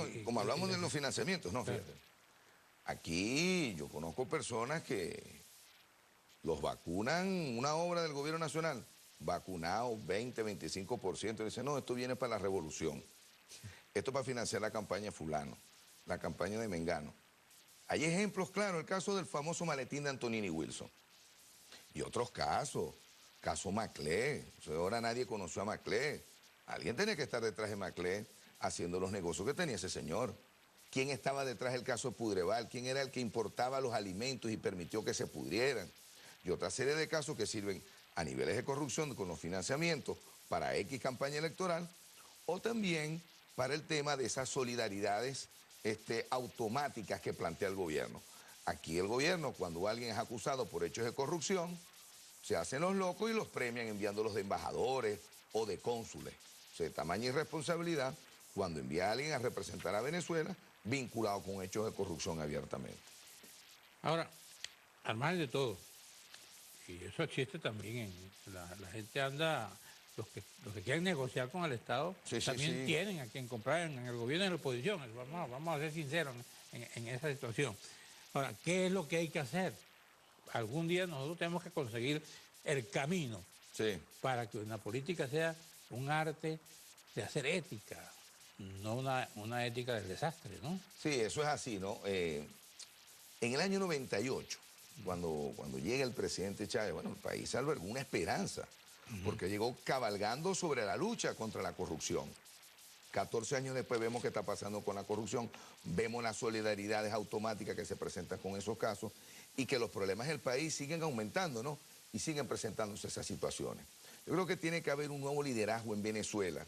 Bueno, como hablamos de los financiamientos, no, fíjate. Aquí yo conozco personas que los vacunan, una obra del gobierno nacional, vacunados 20, 25%, y dicen, no, esto viene para la revolución. Esto para financiar la campaña de fulano, la campaña de Mengano. Hay ejemplos claros, el caso del famoso maletín de Antonini Wilson. Y otros casos, caso Maclé. O sea, ahora nadie conoció a Maclé. Alguien tenía que estar detrás de Maclé haciendo los negocios que tenía ese señor. ¿Quién estaba detrás del caso de Pudreval? ¿Quién era el que importaba los alimentos y permitió que se pudrieran? Y otra serie de casos que sirven a niveles de corrupción con los financiamientos para X campaña electoral o también para el tema de esas solidaridades automáticas que plantea el gobierno. Aquí el gobierno, cuando alguien es acusado por hechos de corrupción, se hacen los locos y los premian enviándolos de embajadores o de cónsules. O sea, de tamaña irresponsabilidad cuando envía a alguien a representar a Venezuela vinculado con hechos de corrupción abiertamente. Ahora, al margen de todo, y eso existe también, la gente anda, los que quieren negociar con el Estado, también tienen a quien comprar en el gobierno y en la oposición. Vamos a ser sinceros en esa situación. Ahora, ¿qué es lo que hay que hacer? Algún día nosotros tenemos que conseguir el camino para que la política sea un arte de hacer ética, no una ética del desastre, ¿no? Sí, eso es así, ¿no? En el año 98, cuando llega el presidente Chávez, bueno, el país albergó una esperanza, porque llegó cabalgando sobre la lucha contra la corrupción. 14 años después vemos qué está pasando con la corrupción, vemos las solidaridades automáticas que se presentan con esos casos y que los problemas del país siguen aumentando, ¿no? Y siguen presentándose esas situaciones. Yo creo que tiene que haber un nuevo liderazgo en Venezuela,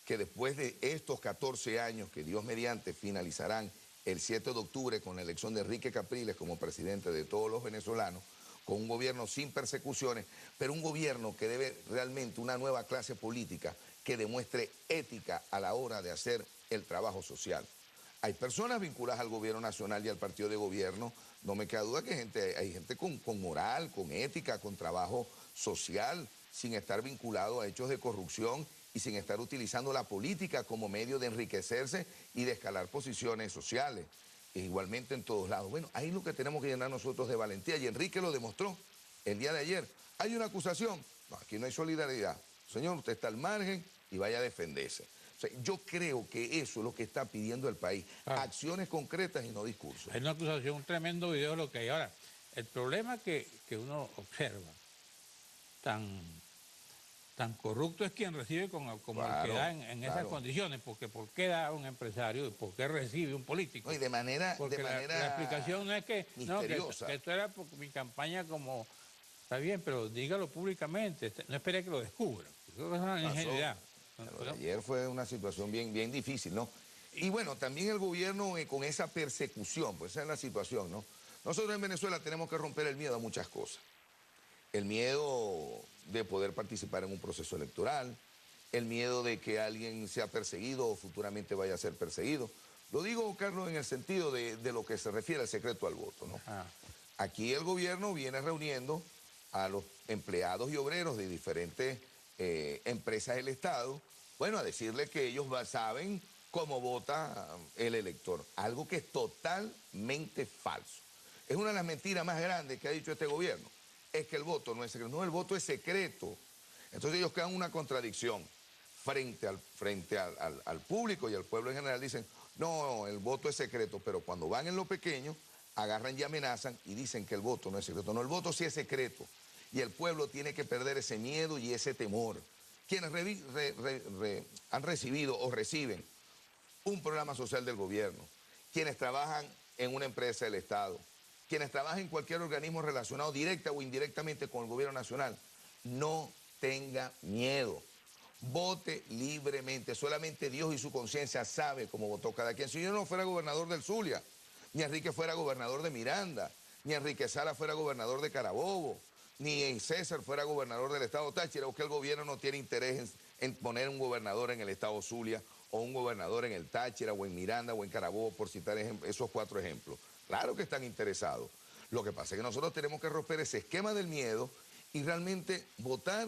que después de estos 14 años que Dios mediante finalizarán el 7 de octubre con la elección de Enrique Capriles como presidente de todos los venezolanos, con un gobierno sin persecuciones, pero un gobierno que debe realmente una nueva clase política que demuestre ética a la hora de hacer el trabajo social. Hay personas vinculadas al gobierno nacional y al partido de gobierno, no me queda duda que hay gente con moral, con ética, con trabajo social, sin estar vinculado a hechos de corrupción y sin estar utilizando la política como medio de enriquecerse y de escalar posiciones sociales. Igualmente en todos lados. Bueno, ahí lo que tenemos que llenar nosotros de valentía, y Enrique lo demostró el día de ayer. ¿Hay una acusación? No, aquí no hay solidaridad. Señor, usted está al margen y vaya a defenderse. O sea, yo creo que eso es lo que está pidiendo el país. Acciones concretas y no discursos. Hay una acusación, un tremendo video de lo que hay. Ahora, el problema que uno observa, tan corrupto es quien recibe como el que da en esas condiciones, porque ¿por qué da un empresario y por qué recibe un político? No, y de manera la explicación no es que esto era por mi campaña como, está bien, pero dígalo públicamente, no espere que lo descubran. Eso es una ingenuidad. Ayer fue una situación bien difícil, ¿no? Y bueno, también el gobierno con esa persecución, pues esa es la situación, ¿no? Nosotros en Venezuela tenemos que romper el miedo a muchas cosas. El miedo de poder participar en un proceso electoral, el miedo de que alguien sea perseguido o futuramente vaya a ser perseguido. Lo digo, Carlos, en el sentido de lo que se refiere al secreto al voto, ¿no? Aquí el gobierno viene reuniendo a los empleados y obreros de diferentes empresas del Estado, bueno, a decirles que ellos saben cómo vota el elector, algo que es totalmente falso. Es una de las mentiras más grandes que ha dicho este gobierno. Es que el voto no es secreto. No, el voto es secreto. Entonces ellos crean una contradicción frente al público y al pueblo en general. Dicen, no, el voto es secreto, pero cuando van en lo pequeño, agarran y amenazan y dicen que el voto no es secreto. No, el voto sí es secreto. Y el pueblo tiene que perder ese miedo y ese temor. Quienes han recibido o reciben un programa social del gobierno, quienes trabajan en una empresa del Estado, quienes trabajan en cualquier organismo relacionado directa o indirectamente con el gobierno nacional, no tenga miedo. Vote libremente. Solamente Dios y su conciencia sabe cómo votó cada quien. Si yo no fuera gobernador del Zulia, ni Enrique fuera gobernador de Miranda, ni Enrique Sala fuera gobernador de Carabobo, ni César fuera gobernador del estado Táchira, o que el gobierno no tiene interés en poner un gobernador en el estado Zulia, o un gobernador en el Táchira, o en Miranda, o en Carabobo, por citar esos 4 ejemplos. Claro que están interesados. Lo que pasa es que nosotros tenemos que romper ese esquema del miedo y realmente votar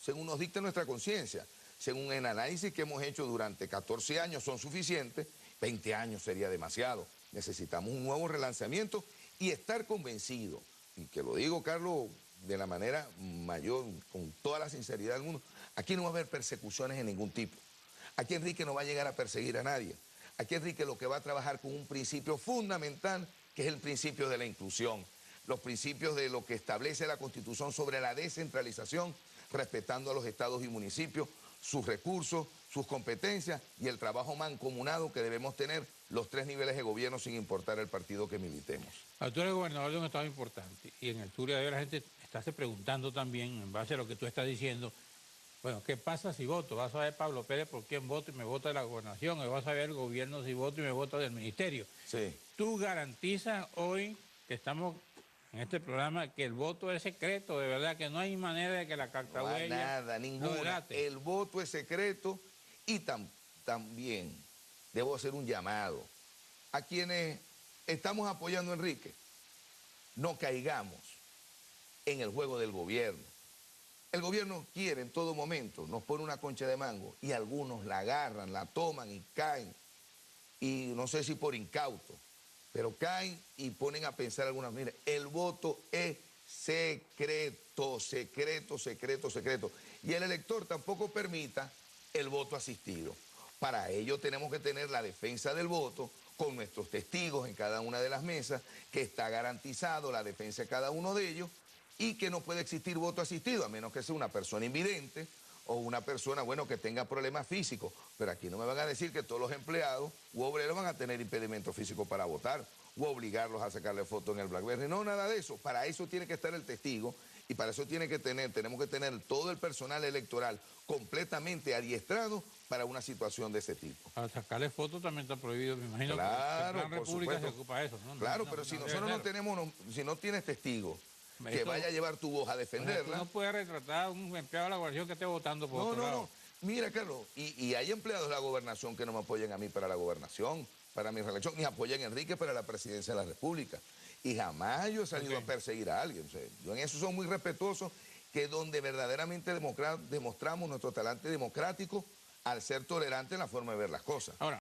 según nos dicta nuestra conciencia, según el análisis que hemos hecho durante 14 años son suficientes 20 años sería demasiado. Necesitamos un nuevo relanzamiento y estar convencido, y que lo digo, Carlos, de la manera mayor, con toda la sinceridad del mundo, aquí no va a haber persecuciones de ningún tipo. Aquí Enrique no va a llegar a perseguir a nadie. Aquí Enrique lo que va a trabajar con un principio fundamental, que es el principio de la inclusión, los principios de lo que establece la Constitución sobre la descentralización, respetando a los estados y municipios, sus recursos, sus competencias y el trabajo mancomunado que debemos tener los 3 niveles de gobierno sin importar el partido que militemos. Tú eres gobernador de un estado importante y en el Zulia de hoy la gente está se preguntando también, en base a lo que tú estás diciendo, bueno, ¿qué pasa si voto? ¿Vas a ver Pablo Pérez por quién voto y me vota de la gobernación? ¿O vas a ver el gobierno si voto y me vota del ministerio? Sí. ¿Tú garantizas hoy que estamos en este programa que el voto es secreto, de verdad, que no hay manera de que la cartahuella... No hay nada, ninguna. El voto es secreto y también debo hacer un llamado a quienes estamos apoyando a Enrique. No caigamos en el juego del gobierno. El gobierno quiere en todo momento, nos pone una concha de mango y algunos la agarran, la toman y caen. Y no sé si por incauto, pero caen y ponen a pensar algunas, mire, el voto es secreto, secreto, secreto, secreto. Y el elector tampoco permita el voto asistido. Para ello tenemos que tener la defensa del voto con nuestros testigos en cada una de las mesas, que está garantizado la defensa de cada uno de ellos y que no puede existir voto asistido, a menos que sea una persona invidente o una persona, bueno, que tenga problemas físicos. Pero aquí no me van a decir que todos los empleados u obreros van a tener impedimento físico para votar o obligarlos a sacarle foto en el BlackBerry. No, nada de eso. Para eso tiene que estar el testigo y para eso tenemos que tener todo el personal electoral completamente adiestrado para una situación de ese tipo. Para sacarle fotos también está prohibido, me imagino. Claro, que la República se ocupa de eso, ¿no? Claro, pero si nosotros no tenemos, si no tienes testigo que vaya a llevar tu voz a defenderla. No puede retratar a un empleado de la gobernación que esté votando por otro lado. No. Mira, Carlos, y hay empleados de la gobernación que no me apoyan a mí para la gobernación, para mi reelección, ni apoyan a Enrique para la presidencia de la República. Y jamás yo he salido a perseguir a alguien. O sea, yo en eso soy muy respetuoso, que es donde verdaderamente demostramos nuestro talante democrático al ser tolerante en la forma de ver las cosas. Ahora,